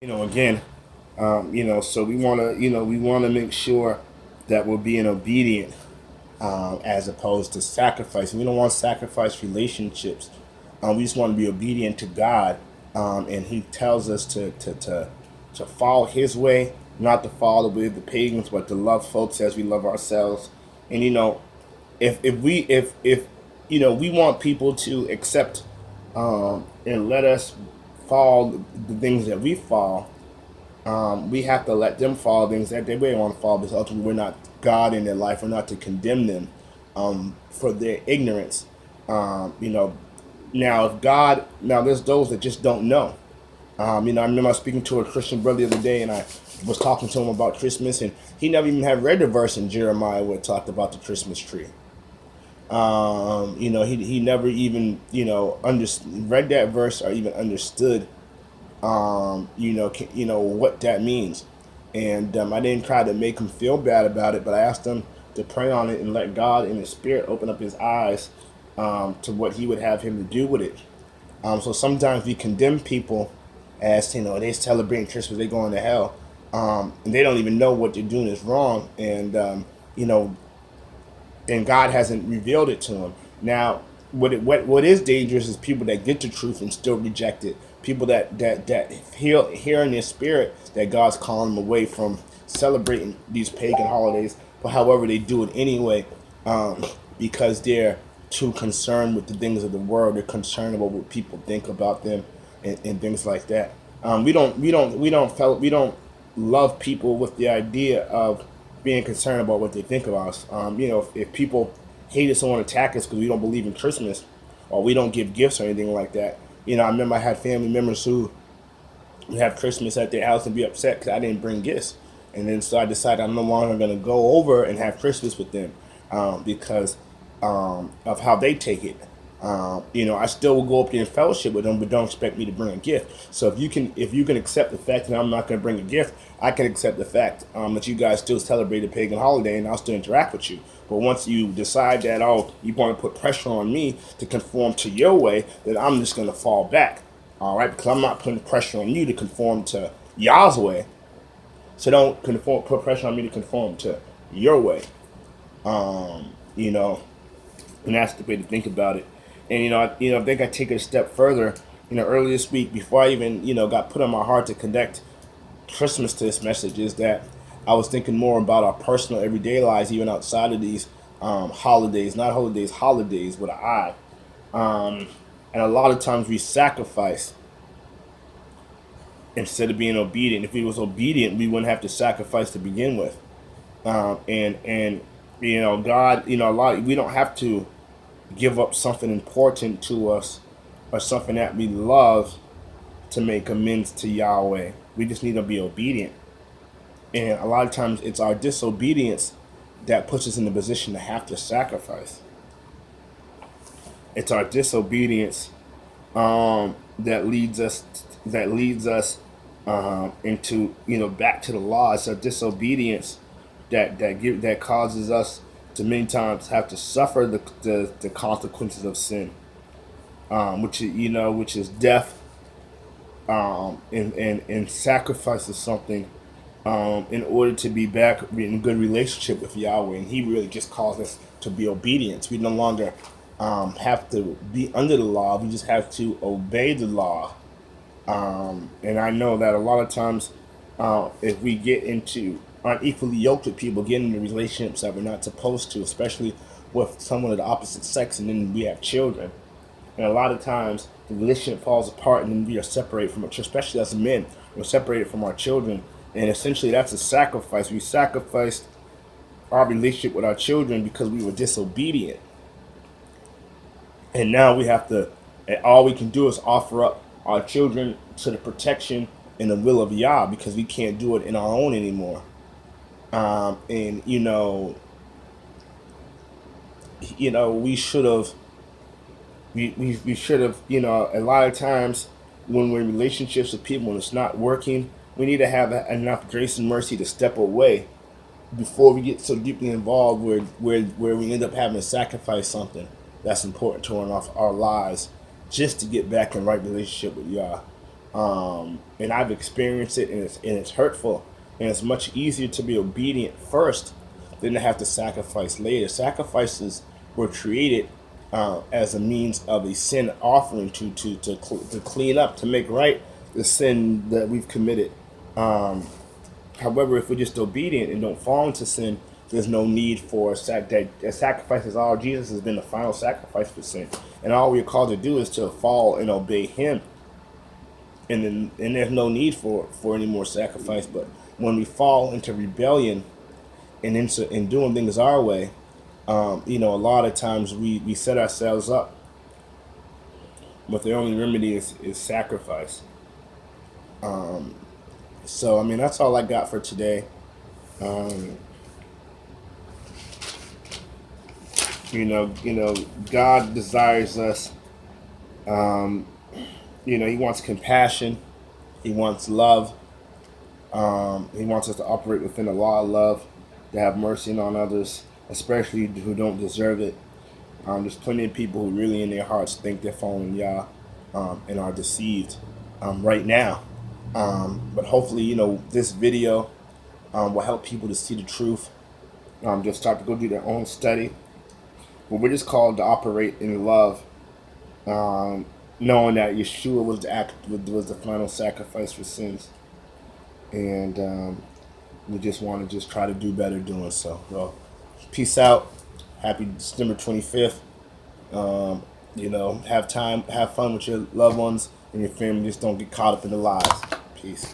Again, so we want to make sure that we're being obedient, as opposed to sacrificing. We don't want to sacrifice relationships. We just want to be obedient to God, and He tells us to follow His way, not to follow the way of the pagans, but to love folks as we love ourselves. And if we want people to accept, and let us fall the things that we fall, we have to let them follow things that they really want to follow, because ultimately we're not God in their life. We're not to condemn them, for their ignorance. Now if God, now there's those that just don't know. I remember I was speaking to a Christian brother the other day, and I was talking to him about Christmas, and he never even had read the verse in Jeremiah where it talked about the Christmas tree. He never even read that verse or even understood, what that means. And I didn't try to make him feel bad about it, but I asked him to pray on it and let God in His Spirit open up his eyes, to what He would have him to do with it. So sometimes we condemn people as, they celebrating Christmas, they going to hell, and they don't even know what they're doing is wrong, you know, and God hasn't revealed it to them. Now, what is dangerous is people that get the truth and still reject it. People that hear in their spirit that God's calling them away from celebrating these pagan holidays, but however they do it anyway, because they're too concerned with the things of the world. They're concerned about what people think about them, and things like that. We don't love people with the idea of being concerned about what they think about us. If people hate us and want to attack us because we don't believe in Christmas, or we don't give gifts or anything like that. I remember I had family members who would have Christmas at their house and be upset because I didn't bring gifts. And then so I decided I'm no longer going to go over and have Christmas with them, because, of how they take it. I still will go up there and fellowship with them, but don't expect me to bring a gift. So if you can accept the fact that I'm not going to bring a gift, I can accept the fact, that you guys still celebrate a pagan holiday, and I'll still interact with you. But once you decide that, you want to put pressure on me to conform to your way, then I'm just going to fall back. All right, because I'm not putting pressure on you to conform to y'all's way. So don't put pressure on me to conform to your way. You know, and that's the way to think about it. And I think I take it a step further. Earlier this week, before I even got put on my heart to connect Christmas to this message, is that I was thinking more about our personal everyday lives, even outside of these, holidays, not holidays, holidays with an I. And a lot of times we sacrifice instead of being obedient. If we was obedient, we wouldn't have to sacrifice to begin with. And God, a lot, we don't have to give up something important to us or something that we love to make amends to Yahweh. We just need to be obedient. And a lot of times it's our disobedience that puts us in the position to have to sacrifice. It's our disobedience, that leads us into back to the law. It's our disobedience that causes us to many times have to suffer the consequences of sin, which is death, and sacrifices something, in order to be back in good relationship with Yahweh. And He really just calls us to be obedient. We no longer, have to be under the law. We just have to obey the law. And I know that a lot of times, if we get into unequally yoked with people, get into relationships that we're not supposed to, especially with someone of the opposite sex, and then we have children. And a lot of times the relationship falls apart, and then we are separated from it, especially as men. We're separated from our children. And essentially, that's a sacrifice. We sacrificed our relationship with our children because we were disobedient. And now we have to, and all we can do is offer up our children to the protection and the will of Yah, because we can't do it in our own anymore. And we should have, we should have, a lot of times when we're in relationships with people and it's not working, we need to have enough grace and mercy to step away before we get so deeply involved where we end up having to sacrifice something that's important to our lives just to get back in right relationship with Yah. And I've experienced it, and it's hurtful, and it's much easier to be obedient first than to have to sacrifice later. Sacrifices were created as a means of a sin offering to clean up, to make right the sin that we've committed. However, if we're just obedient and don't fall into sin, there's no need for that sacrifice is all. Jesus has been the final sacrifice for sin, and all we're called to do is to fall and obey Him, and there's no need for any more sacrifice. But when we fall into rebellion and into in doing things our way, a lot of times we set ourselves up, but the only remedy is sacrifice. So I mean, that's all I got for today. Um, God desires us. Um, He wants compassion. He wants love. He wants us to operate within the law of love, to have mercy on others, especially who don't deserve it. There's plenty of people who really in their hearts think they're following Yah, and are deceived right now. But hopefully, this video will help people to see the truth. Just start to go do their own study. But we're just called to operate in love, knowing that Yeshua was the final sacrifice for sins, and we just want to just try to do better doing so. Well, peace out. Happy December 25th. Have fun with your loved ones and your family. Just don't get caught up in the lies. Peace.